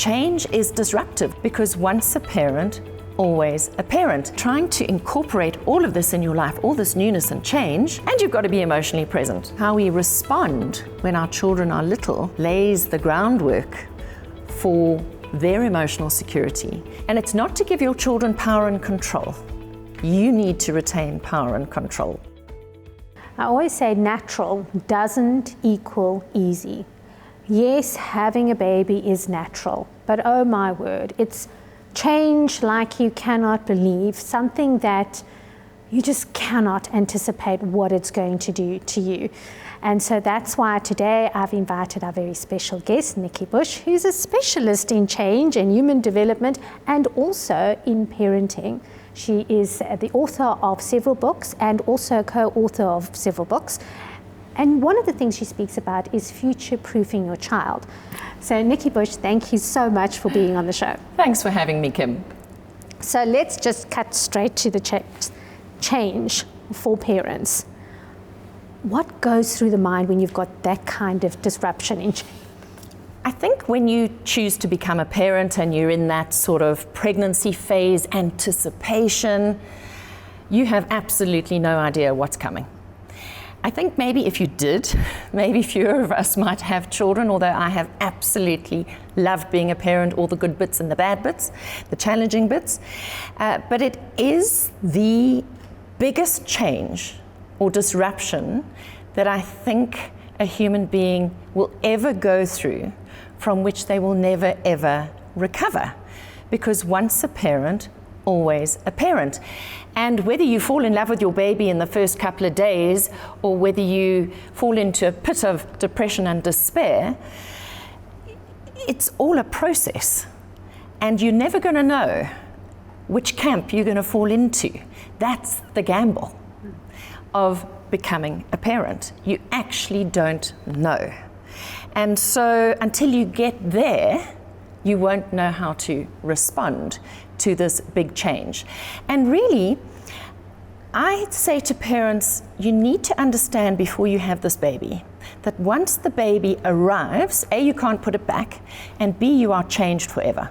change is disruptive because once a parent, always a parent. Trying to incorporate all of this in your life, all this newness and change, and you've got to be emotionally present. How we respond when our children are little lays the groundwork for their emotional security. And it's not to give your children power and control. You need to retain power and control. I always say natural doesn't equal easy. Yes, having a baby is natural, but oh my word, it's change like you cannot believe, something that you just cannot anticipate what it's going to do to you. And so that's why today I've invited our very special guest, Nikki Bush, who's a specialist in change and human development and also in parenting. She is the author of several books and also co-author of several books. And one of the things she speaks about is future-proofing your child. So Nikki Bush, thank you so much for being on the show. Thanks for having me, Kim. So let's just cut straight to the change for parents. What goes through the mind when you've got that kind of disruption in change? I think when you choose to become a parent and you're in that sort of pregnancy phase, anticipation, you have absolutely no idea what's coming. I think maybe if you did, maybe fewer of us might have children, although I have absolutely loved being a parent, all the good bits and the bad bits, the challenging bits. But it is the biggest change or disruption that I think a human being will ever go through, from which they will never ever recover. Because once a parent, always a parent. And whether you fall in love with your baby in the first couple of days or whether you fall into a pit of depression and despair, it's all a process. And you're never going to know which camp you're going to fall into. That's the gamble of becoming a parent. You actually don't know. And so until you get there, you won't know how to respond to this big change. And really, I say to parents, you need to understand before you have this baby, that once the baby arrives, A, you can't put it back, and B, you are changed forever.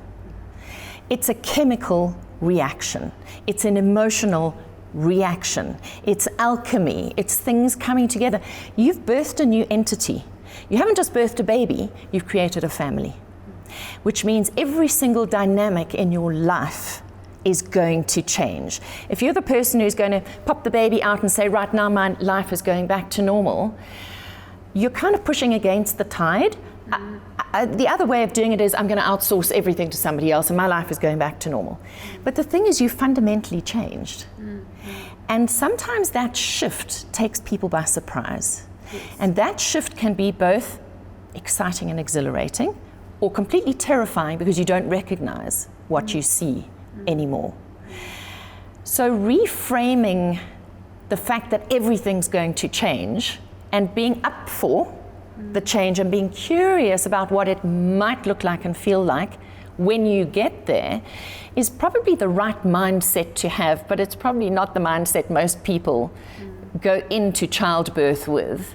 It's a chemical reaction. It's an emotional reaction. It's alchemy. It's things coming together. You've birthed a new entity. You haven't just birthed a baby, you've created a family. Which means every single dynamic in your life is going to change. If you're the person who's going to pop the baby out and say, right now my life is going back to normal, you're kind of pushing against the tide. The other way of doing it is, I'm going to outsource everything to somebody else and my life is going back to normal. But the thing is, you fundamentally changed. And sometimes that shift takes people by surprise. Yes. And that shift can be both exciting and exhilarating, or completely terrifying because you don't recognize what you see anymore. So reframing the fact that everything's going to change and being up for the change and being curious about what it might look like and feel like when you get there is probably the right mindset to have, but it's probably not the mindset most people go into childbirth with.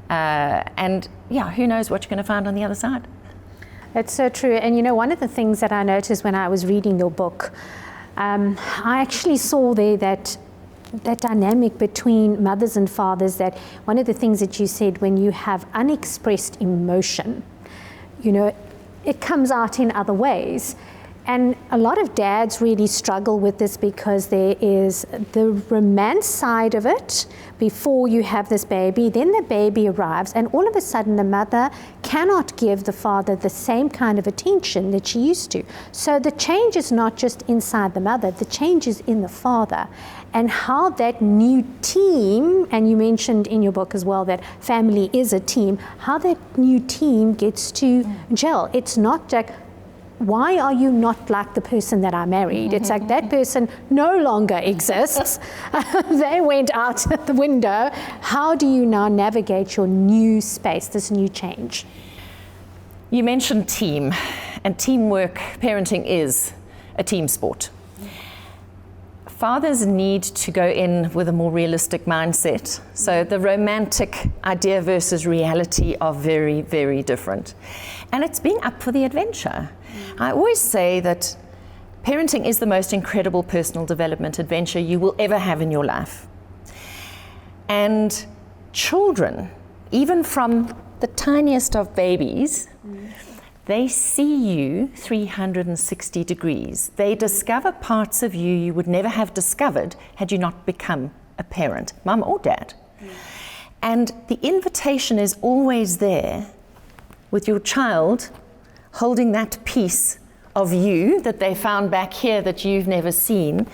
And yeah, who knows what you're going to find on the other side. That's so true. And you know, one of the things that I noticed when I was reading your book, I actually saw there that dynamic between mothers and fathers, that one of the things that you said, when you have unexpressed emotion, you know, it comes out in other ways. And a lot of dads really struggle with this because there is the romance side of it before you have this baby, then the baby arrives, and all of a sudden the mother cannot give the father the same kind of attention that she used to. So the change is not just inside the mother, the change is in the father. And how that new team, and you mentioned in your book as well that family is a team, how that new team gets to gel. It's not like, why are you not like the person that I married? It's like that person no longer exists. They went out the window. How do you now navigate your new space, this new change? You mentioned team, and teamwork. Parenting is a team sport. Fathers need to go in with a more realistic mindset. So the romantic idea versus reality are very, very different. And it's being up for the adventure. I always say that parenting is the most incredible personal development adventure you will ever have in your life. And children, even from the tiniest of babies, they see you 360 degrees. They discover parts of you you would never have discovered had you not become a parent, mum or dad. And the invitation is always there with your child holding that piece of you that they found back here that you've never seen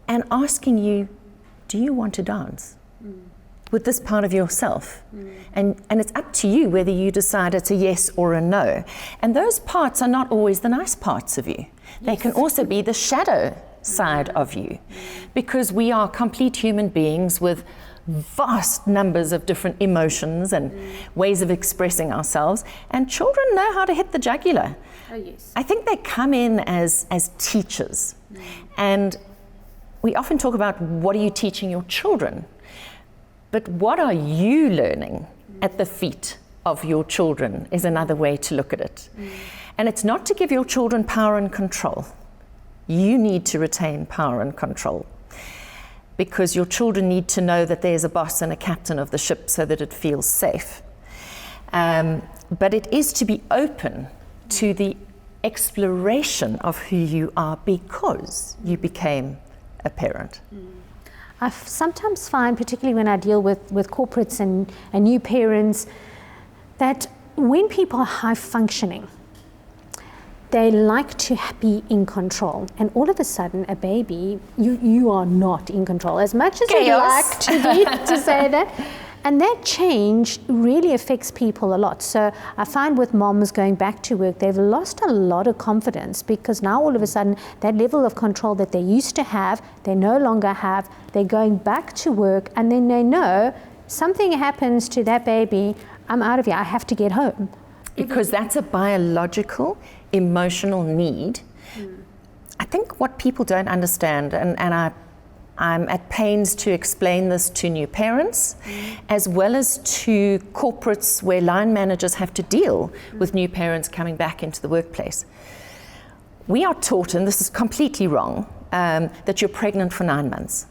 and asking you, do you want to dance with this part of yourself? And it's up to you whether you decide it's a yes or a no. And those parts are not always the nice parts of you. They can also be the shadow side of you, because we are complete human beings with vast numbers of different emotions and ways of expressing ourselves, and children know how to hit the jugular. Oh, yes. I think they come in as teachers, and we often talk about what are you teaching your children, but what are you learning at the feet of your children is another way to look at it. And it's not to give your children power and control. You need to retain power and control, because your children need to know that there's a boss and a captain of the ship so that it feels safe. But it is to be open to the exploration of who you are because you became a parent. I sometimes find, particularly when I deal with corporates and new parents, that when people are high functioning, they like to be in control, and all of a sudden, a baby, you are not in control. As much as we like to say that, and that change really affects people a lot. So I find with moms going back to work, they've lost a lot of confidence, because now all of a sudden, that level of control that they used to have, they no longer have. They're going back to work, and then they know something happens to that baby, I'm out of here, I have to get home. Because that's a biological, emotional need. I think what people don't understand, and I'm at pains to explain this to new parents, as well as to corporates where line managers have to deal with new parents coming back into the workplace. We are taught, and this is completely wrong, that you're pregnant for 9 months.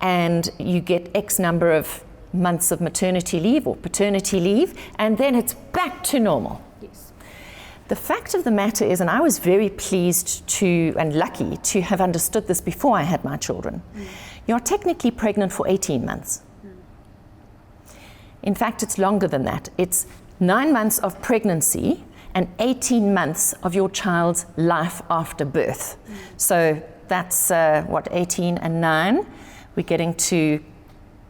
And you get X number of months of maternity leave or paternity leave, and then it's back to normal. Yes. The fact of the matter is, and I was very pleased to and lucky to have understood this before I had my children, you're technically pregnant for 18 months. In fact, it's longer than that. It's 9 months of pregnancy and 18 months of your child's life after birth. So that's 18 and 9. We're getting to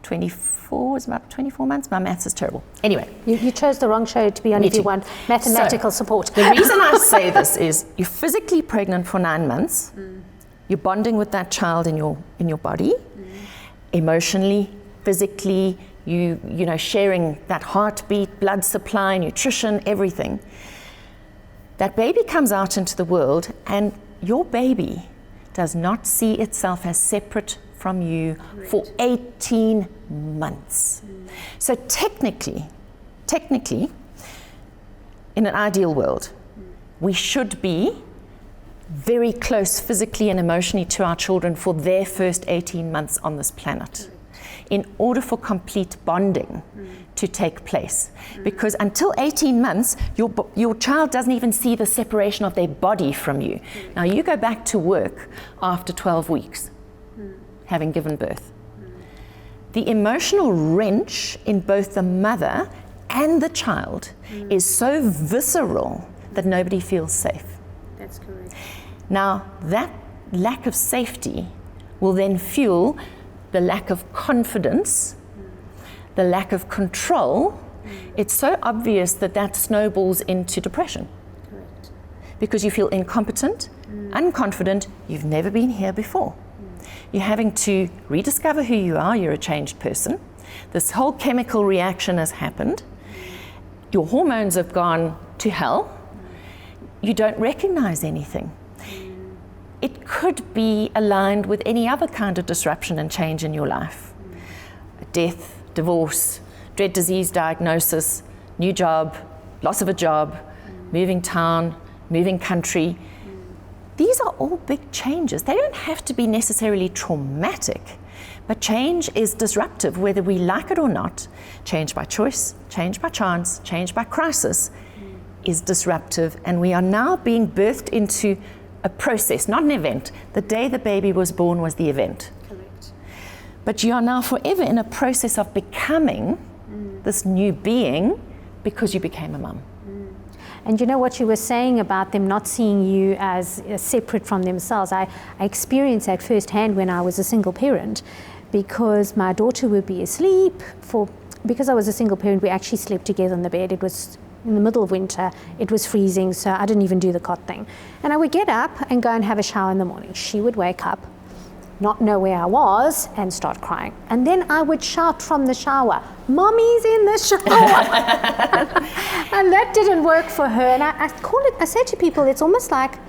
24, it's about 24 months. My maths is terrible. Anyway. You chose the wrong show to be on if you want mathematical support. The reason I say this is you're physically pregnant for 9 months. You're bonding with that child in your body, emotionally, physically, you know, sharing that heartbeat, blood supply, nutrition, everything. That baby comes out into the world, and your baby does not see itself as separate from you for 18 months. So technically, in an ideal world, we should be very close physically and emotionally to our children for their first 18 months on this planet, in order for complete bonding to take place. Because until 18 months, your child doesn't even see the separation of their body from you. Now you go back to work after 12 weeks, having given birth. The emotional wrench in both the mother and the child is so visceral that nobody feels safe. That's correct. Now, that lack of safety will then fuel the lack of confidence, the lack of control. It's so obvious that snowballs into depression. Correct. Because you feel incompetent, unconfident, you've never been here before. You're having to rediscover who you are, you're a changed person. This whole chemical reaction has happened. Your hormones have gone to hell. You don't recognize anything. It could be aligned with any other kind of disruption and change in your life. Death, divorce, dread disease diagnosis, new job, loss of a job, moving town, moving country. These are all big changes. They don't have to be necessarily traumatic, but change is disruptive, whether we like it or not. Change by choice, change by chance, change by crisis is disruptive, and we are now being birthed into a process, not an event. The day the baby was born was the event. Correct. But you are now forever in a process of becoming this new being because you became a mum. And you know what you were saying about them not seeing you as separate from themselves. I experienced that firsthand when I was a single parent, because my daughter would be asleep. Because I was a single parent, we actually slept together in the bed. It was in the middle of winter, it was freezing, so I didn't even do the cot thing. And I would get up and go and have a shower in the morning. She would wake up, not know where I was, and start crying. And then I would shout from the shower, "Mommy's in the shower!" And that didn't work for her. And I say to people, it's almost like,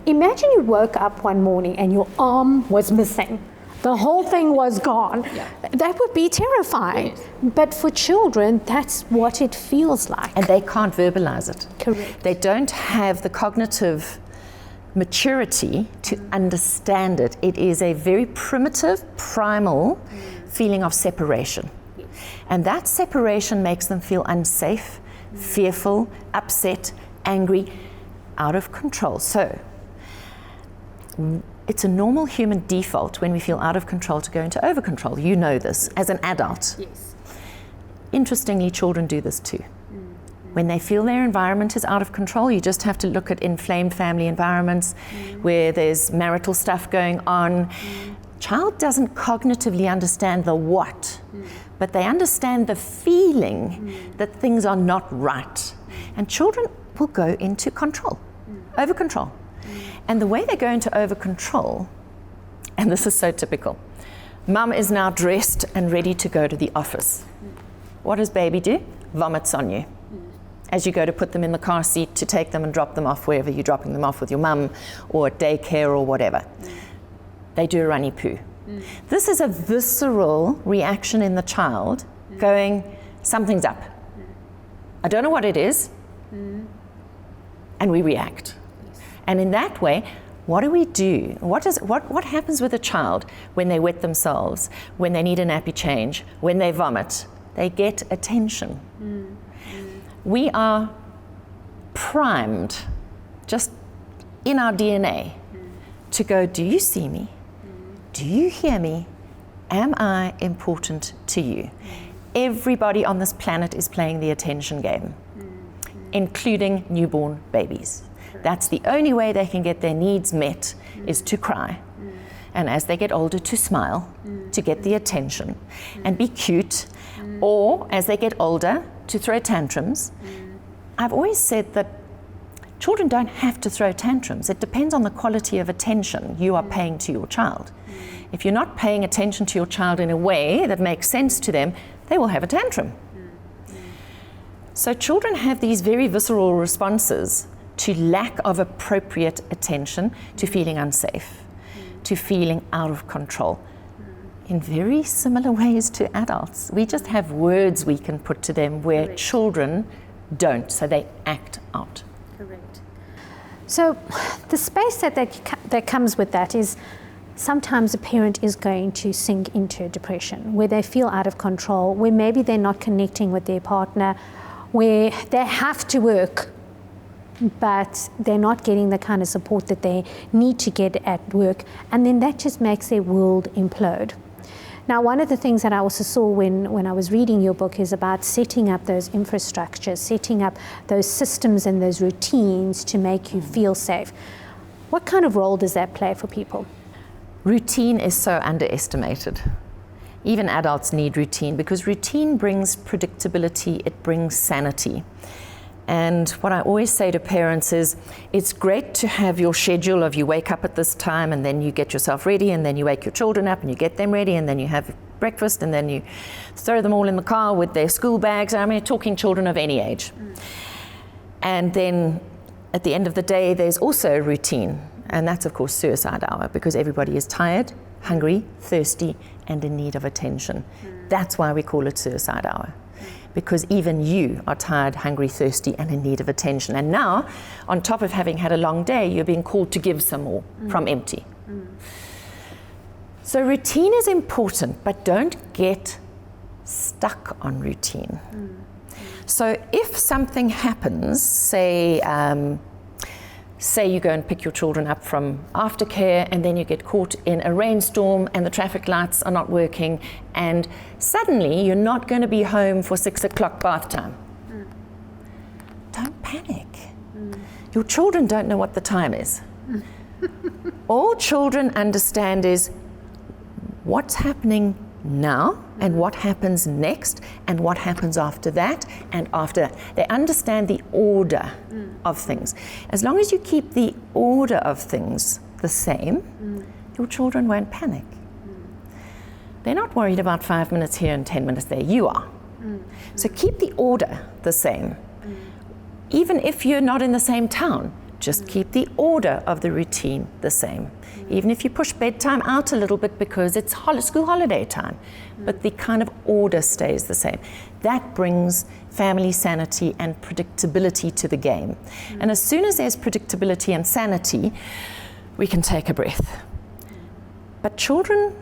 imagine you woke up one morning and your arm was missing. The whole thing was gone. Yeah. That would be terrifying. Yes. But for children, that's what it feels like. And they can't verbalize it. Correct. They don't have the cognitive maturity to understand it. It is a very primitive, primal feeling of separation. Yes. And that separation makes them feel unsafe, fearful, upset, angry, out of control. So it's a normal human default when we feel out of control to go into over control. You know this as an adult. Yes. Interestingly, children do this too. When they feel their environment is out of control, you just have to look at inflamed family environments where there's marital stuff going on. Child doesn't cognitively understand the what, but they understand the feeling that things are not right. And children will go into control, over control. And the way they go into over control, and this is so typical, mum is now dressed and ready to go to the office. What does baby do? Vomits on you. As you go to put them in the car seat to take them and drop them off wherever you're dropping them off with your mum or at daycare or whatever. They do a runny poo. This is a visceral reaction in the child going, something's up. I don't know what it is. And we react. And in that way, what do we do? What happens with a child when they wet themselves, when they need a nappy change, when they vomit? They get attention. We are primed, just in our DNA, to go, do you see me? Do you hear me? Am I important to you? Everybody on this planet is playing the attention game, including newborn babies. That's the only way they can get their needs met, is to cry. And as they get older, to smile, to get the attention and be cute. Or as they get older, to throw tantrums. I've always said that children don't have to throw tantrums. It depends on the quality of attention you are paying to your child. If you're not paying attention to your child in a way that makes sense to them, they will have a tantrum. So children have these very visceral responses to lack of appropriate attention, to feeling unsafe, to feeling out of control, in very similar ways to adults. We just have words we can put to them where Correct. children don't, so they act out. Correct. So the space that comes with that is sometimes a parent is going to sink into depression, where they feel out of control, where maybe they're not connecting with their partner, where they have to work, but they're not getting the kind of support that they need to get at work, and then that just makes their world implode. Now, one of the things that I also saw when I was reading your book is about setting up those infrastructures, setting up those systems and those routines to make you feel safe. What kind of role does that play for people? Routine is so underestimated. Even adults need routine because routine brings predictability, it brings sanity. And what I always say to parents is, it's great to have your schedule of you wake up at this time and then you get yourself ready and then you wake your children up and you get them ready and then you have breakfast and then you throw them all in the car with their school bags. I mean, talking children of any age. And then at the end of the day, there's also a routine. And that's, of course, suicide hour, because everybody is tired, hungry, thirsty, and in need of attention. That's why we call it suicide hour. because even you are tired, hungry, thirsty, and in need of attention. And now, on top of having had a long day, you're being called to give some more from empty. So routine is important, but don't get stuck on routine. So if something happens, say you go and pick your children up from aftercare, and then you get caught in a rainstorm and the traffic lights are not working, and suddenly you're not going to be home for 6 o'clock bath time. Don't panic. Your children don't know what the time is. All children understand is what's happening now and what happens next and what happens after that and after that. They understand the order of things. As long as you keep the order of things the same, your children won't panic. They're not worried about 5 minutes here and 10 minutes there. You are. So keep the order the same. Even if you're not in the same town, just keep the order of the routine the same. Even if you push bedtime out a little bit because it's school holiday time, but the kind of order stays the same. That brings family sanity and predictability to the game. And as soon as there's predictability and sanity, we can take a breath. But children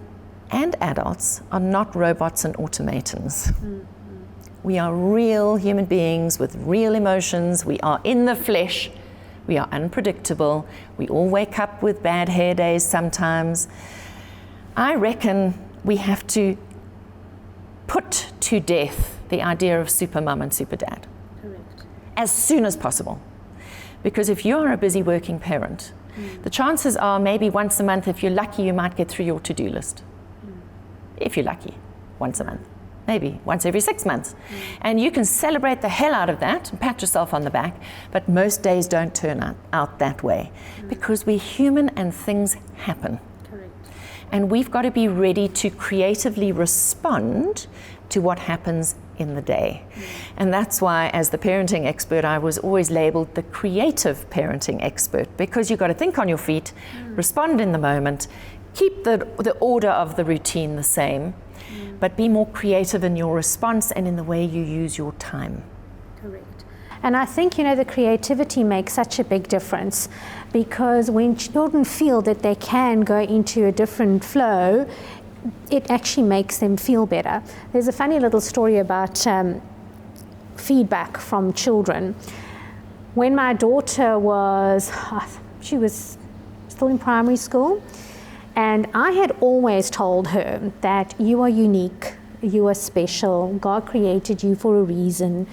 and adults are not robots and automatons. We are real human beings with real emotions. We are in the flesh. We are unpredictable. We all wake up with bad hair days sometimes. I reckon we have to put to death the idea of super mum and super dad. Correct. As soon as possible. Because if you are a busy working parent, the chances are maybe once a month, if you're lucky, you might get through your to-do list. If you're lucky, once a month. Maybe once every 6 months. And you can celebrate the hell out of that and pat yourself on the back, but most days don't turn out that way because we're human and things happen. Correct. And we've got to be ready to creatively respond to what happens in the day. And that's why, as the parenting expert, I was always labeled the creative parenting expert, because you've got to think on your feet, respond in the moment, keep the order of the routine the same, but be more creative in your response and in the way you use your time. Correct. And I think, the creativity makes such a big difference, because when children feel that they can go into a different flow, it actually makes them feel better. There's a funny little story about feedback from children. When my daughter she was still in primary school, and I had always told her that you are unique, you are special, God created you for a reason,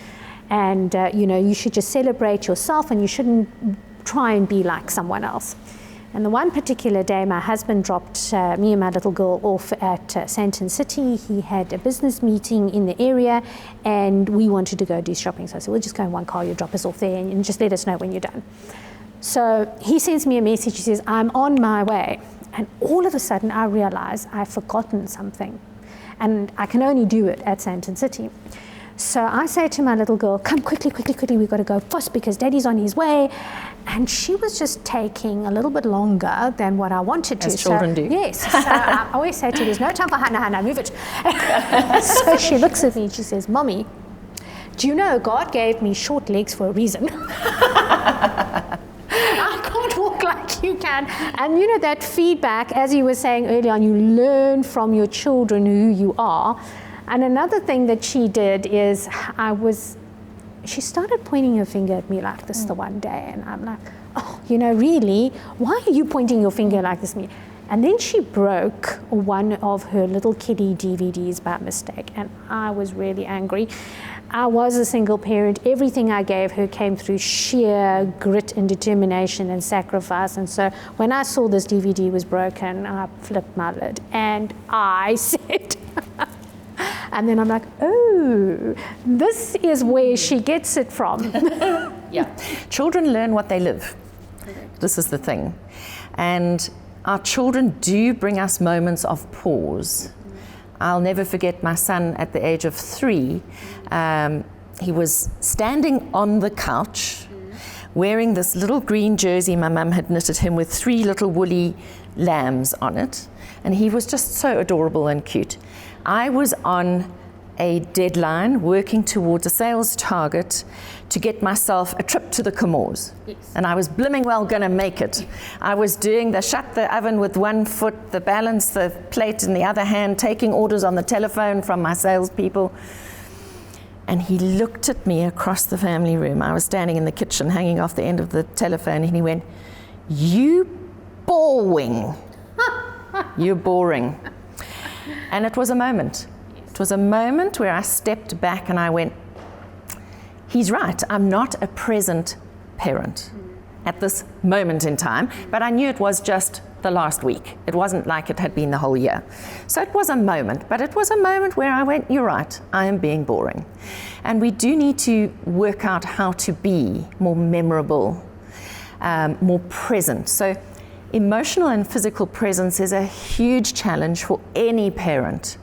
and you should just celebrate yourself and you shouldn't try and be like someone else. And the one particular day, my husband dropped me and my little girl off at Sandton City. He had a business meeting in the area and we wanted to go do shopping. So I said, we'll just go in one car, you drop us off there and just let us know when you're done. So he sends me a message, he says, I'm on my way. And all of a sudden I realize I've forgotten something. And I can only do it at Sandton City. So I say to my little girl, come quickly, we've got to go fast because Daddy's on his way. And she was just taking a little bit longer than what I wanted to. As children do. Yes. So I always say to her, there's no time for Hannah, move it. So she looks at me and she says, Mommy, do you know God gave me short legs for a reason? I can't walk like you can. And that feedback, as you were saying earlier on, you learn from your children who you are. And another thing that she did is she started pointing her finger at me like this the one day. And I'm like, oh, really? Why are you pointing your finger like this at me? And then she broke one of her little kiddie DVDs by mistake. And I was really angry. I was a single parent. Everything I gave her came through sheer grit and determination and sacrifice. And so when I saw this DVD was broken, I flipped my lid and I said, and then I'm like, oh, this is where she gets it from. Yeah. Children learn what they live. This is the thing. And our children do bring us moments of pause. I'll never forget my son at the age of 3. He was standing on the couch wearing this little green jersey my mum had knitted him with 3 little woolly lambs on it. And he was just so adorable and cute. I was on a deadline, working towards a sales target to get myself a trip to the Comores. Yes. And I was blimming well going to make it. I was doing the shut the oven with one foot, the balance the plate in the other hand, taking orders on the telephone from my salespeople. And he looked at me across the family room. I was standing in the kitchen hanging off the end of the telephone, and he went, "You boring. You're boring." And it was a moment. It was a moment where I stepped back and I went, he's right, I'm not a present parent at this moment in time, but I knew it was just the last week. It wasn't like it had been the whole year. So it was a moment, but it was a moment where I went, you're right, I am being boring. And we do need to work out how to be more memorable, more present. So emotional and physical presence is a huge challenge for any parent.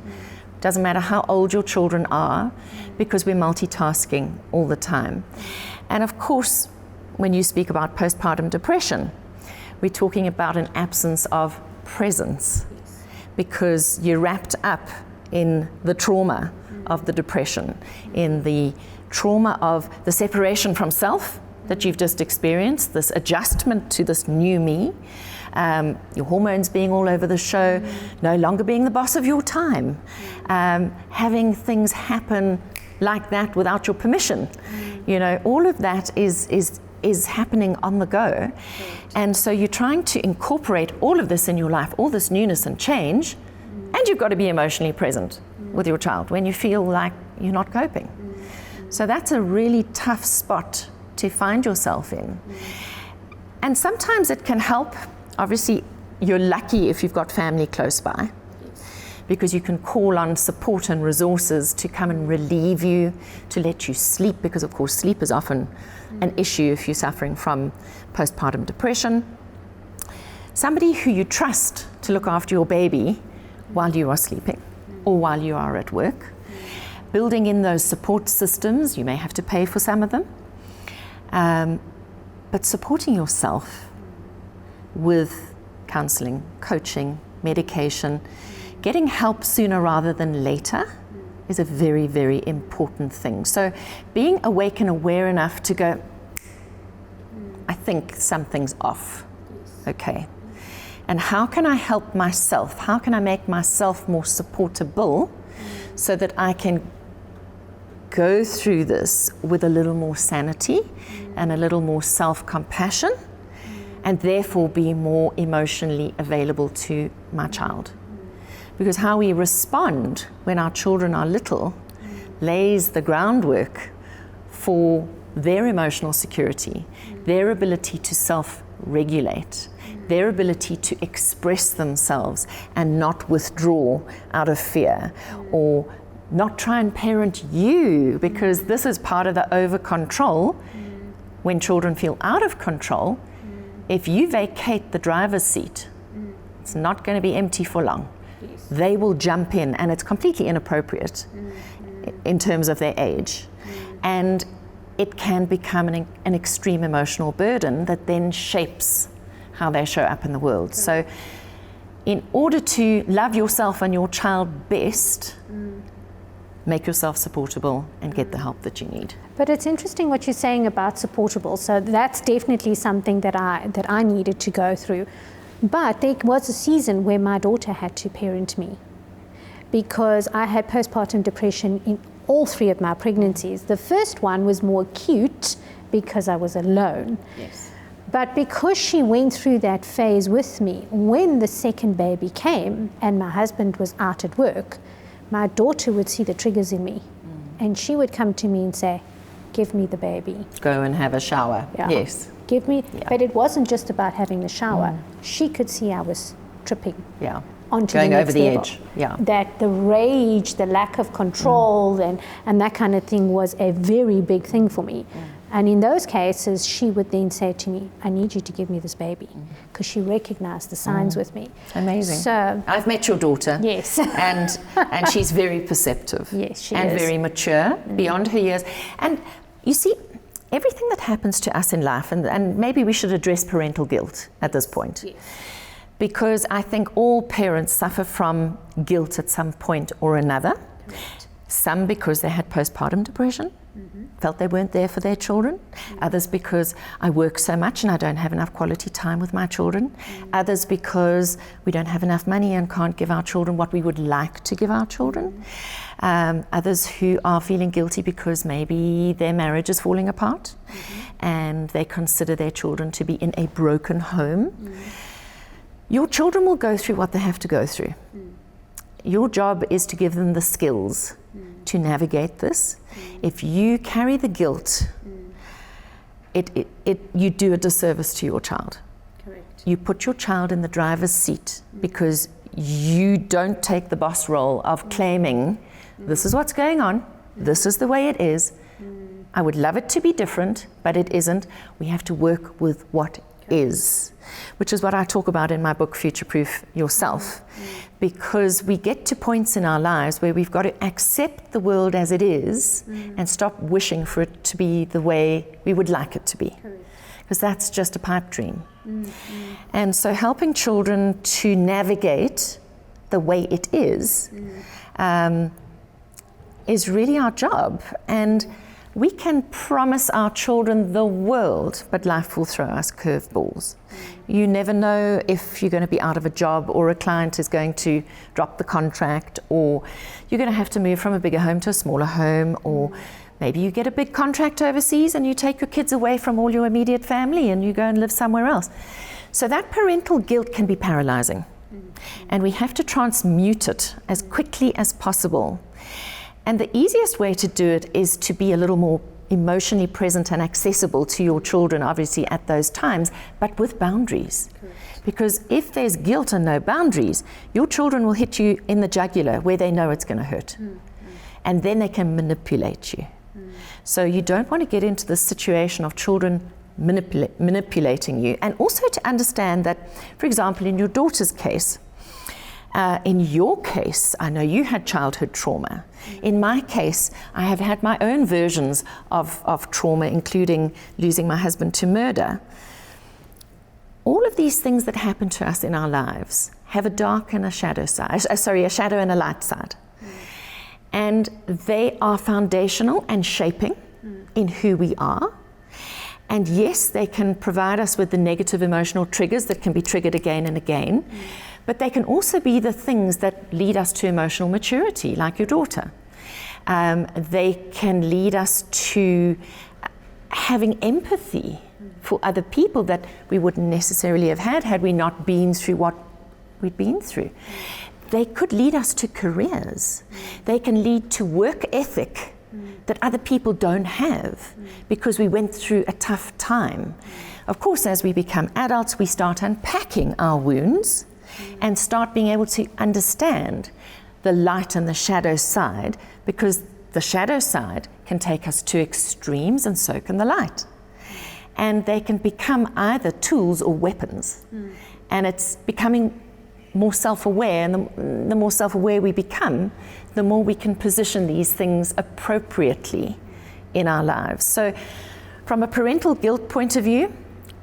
Doesn't matter how old your children are, because we're multitasking all the time. And of course, when you speak about postpartum depression, we're talking about an absence of presence, because you're wrapped up in the trauma of the depression, in the trauma of the separation from self that you've just experienced, this adjustment to this new me, your hormones being all over the show, no longer being the boss of your time, having things happen like that without your permission. You know, all of that is happening on the go. And so you're trying to incorporate all of this in your life, all this newness and change, and you've got to be emotionally present with your child when you feel like you're not coping. So that's a really tough spot to find yourself in. And sometimes it can help. Obviously, you're lucky if you've got family close by, because you can call on support and resources to come and relieve you, to let you sleep, because of course sleep is often an issue if you're suffering from postpartum depression. Somebody who you trust to look after your baby while you are sleeping or while you are at work. Building in those support systems, you may have to pay for some of them, but supporting yourself with counseling, coaching, medication, getting help sooner rather than later is a very, very important thing. So being awake and aware enough to go, I think something's off. Okay. And how can I help myself? How can I make myself more supportable so that I can go through this with a little more sanity and a little more self-compassion, and therefore be more emotionally available to my child? Because how we respond when our children are little lays the groundwork for their emotional security, their ability to self-regulate, their ability to express themselves and not withdraw out of fear, or not try and parent you, because this is part of the over-control. When children feel out of control, if you vacate the driver's seat, it's not going to be empty for long. They will jump in, and it's completely inappropriate in terms of their age. And it can become an extreme emotional burden that then shapes how they show up in the world. So in order to love yourself and your child best, make yourself supportable and get the help that you need. But it's interesting what you're saying about supportable. So that's definitely something that I needed to go through. But there was a season where my daughter had to parent me, because I had postpartum depression in all 3 of my pregnancies. The first one was more acute because I was alone. Yes. But because she went through that phase with me, when the second baby came and my husband was out at work, my daughter would see the triggers in me, and she would come to me and say, give me the baby. Go and have a shower. Yeah. Yes. Give me, but it wasn't just about having the shower. She could see I was tripping onto going the over next the level. edge. Yeah. That the rage, the lack of control, and that kind of thing was a very big thing for me. And in those cases, she would then say to me, I need you to give me this baby, because she recognized the signs with me. Amazing. So I've met your daughter. Yes. and she's very perceptive. Yes, she and is. very mature, beyond her years. And you see, everything that happens to us in life, and maybe we should address parental guilt at this point. Yes. Because I think all parents suffer from guilt at some point or another. Correct. Some because they had postpartum depression, felt they weren't there for their children. Others because I work so much and I don't have enough quality time with my children. Others because we don't have enough money and can't give our children what we would like to give our children. Others who are feeling guilty because maybe their marriage is falling apart and they consider their children to be in a broken home. Your children will go through what they have to go through. Your job is to give them the skills to navigate this. If you carry the guilt, you do a disservice to your child. Correct. You put your child in the driver's seat because you don't take the boss role of claiming, this is what's going on, this is the way it is. I would love it to be different, but it isn't. We have to work with what is, which is what I talk about in my book, Future Proof Yourself, because we get to points in our lives where we've got to accept the world as it is and stop wishing for it to be the way we would like it to be, because that's just a pipe dream. And so helping children to navigate the way it is really our job. And we can promise our children the world, but life will throw us curveballs. You never know if you're going to be out of a job, or a client is going to drop the contract, or you're going to have to move from a bigger home to a smaller home, or maybe you get a big contract overseas and you take your kids away from all your immediate family and you go and live somewhere else. So that parental guilt can be paralyzing. And we have to transmute it as quickly as possible. And the easiest way to do it is to be a little more emotionally present and accessible to your children, obviously, at those times, but with boundaries. Correct. Because if there's guilt and no boundaries, your children will hit you in the jugular where they know it's going to hurt. And then they can manipulate you. So you don't want to get into the situation of children manipulating you. And also to understand that, for example, in your daughter's case, in your case, I know you had childhood trauma. In my case, I have had my own versions of trauma, including losing my husband to murder. All of these things that happen to us in our lives have a dark and a shadow side, a shadow and a light side. And they are foundational and shaping in who we are. And yes, they can provide us with the negative emotional triggers that can be triggered again and again. But they can also be the things that lead us to emotional maturity, like your daughter. They can lead us to having empathy for other people that we wouldn't necessarily have had we not been through what we'd been through. They could lead us to careers. They can lead to work ethic that other people don't have because we went through a tough time. Of course, as we become adults, we start unpacking our wounds and start being able to understand the light and the shadow side, because the shadow side can take us to extremes and so can the light. And they can become either tools or weapons. And it's becoming more self-aware, and the more self-aware we become, the more we can position these things appropriately in our lives. So from a parental guilt point of view,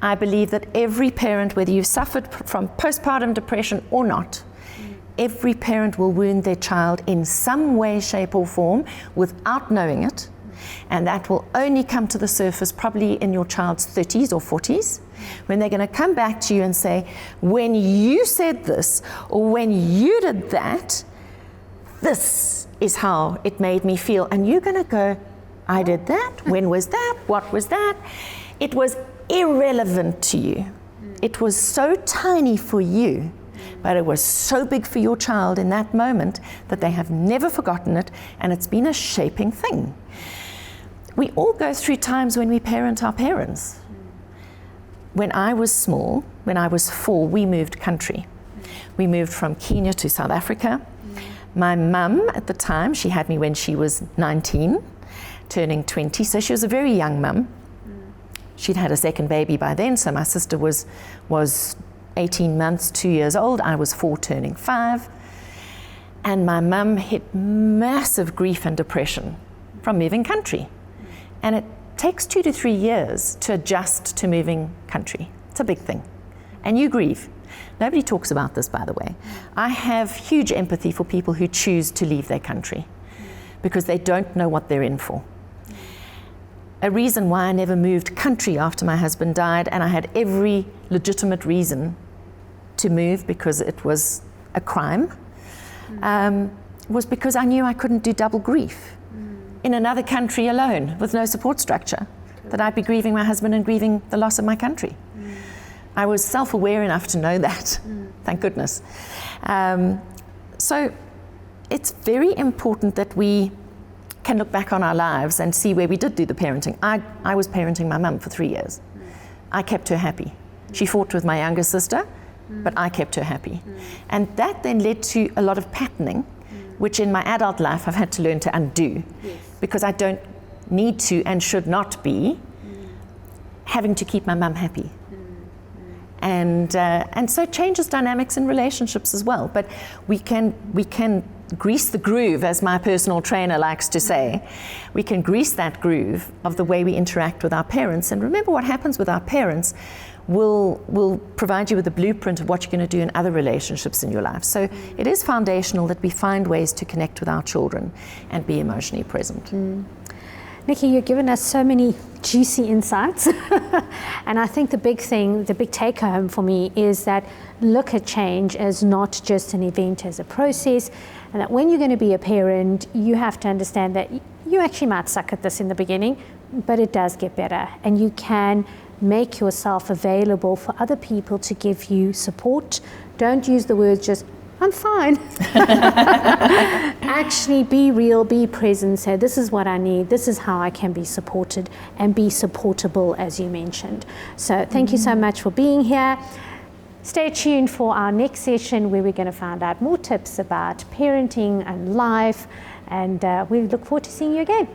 I believe that every parent, whether you've suffered from postpartum depression or not, every parent will wound their child in some way, shape or form without knowing it. And that will only come to the surface probably in your child's 30s or 40s, when they're going to come back to you and say, when you said this, or when you did that, this is how it made me feel. And you're going to go, I did that? When was that? What was that? It was irrelevant to you. It was so tiny for you, but it was so big for your child in that moment that they have never forgotten it, and it's been a shaping thing. We all go through times when we parent our parents. When I was small, when I was 4, we moved country. We moved from Kenya to South Africa. My mum at the time, she had me when she was 19, turning 20, so she was a very young mum. She'd had a second baby by then, so my sister was 18 months, 2 years old. I was 4, turning 5. And my mum hit massive grief and depression from moving country. And it takes 2 to 3 years to adjust to moving country. It's a big thing. And you grieve. Nobody talks about this, by the way. I have huge empathy for people who choose to leave their country, because they don't know what they're in for. A reason why I never moved country after my husband died, and I had every legitimate reason to move because it was a crime, was because I knew I couldn't do double grief in another country alone with no support structure, that I'd be grieving my husband and grieving the loss of my country. I was self-aware enough to know that, thank goodness. So it's very important that we can look back on our lives and see where we did do the parenting. I was parenting my mum for 3 years. I kept her happy. She fought with my younger sister, but I kept her happy. And that then led to a lot of patterning, which in my adult life I've had to learn to undo, because I don't need to and should not be having to keep my mum happy. And so it changes dynamics in relationships as well. But we can grease the groove, as my personal trainer likes to say. We can grease that groove of the way we interact with our parents. And remember, what happens with our parents will provide you with a blueprint of what you're going to do in other relationships in your life. So it is foundational that we find ways to connect with our children and be emotionally present. Nikki, you've given us so many juicy insights. And I think the big thing, the big take home for me is that look at change as not just an event, as a process, and that when you're going to be a parent, you have to understand that you actually might suck at this in the beginning, but it does get better, and you can make yourself available for other people to give you support. Don't use the words just, I'm fine. Actually be real, be present, say this is what I need, this is how I can be supported, and be supportable, as you mentioned. So thank you so much for being here. Stay tuned for our next session, where we're going to find out more tips about parenting and life, and we look forward to seeing you again.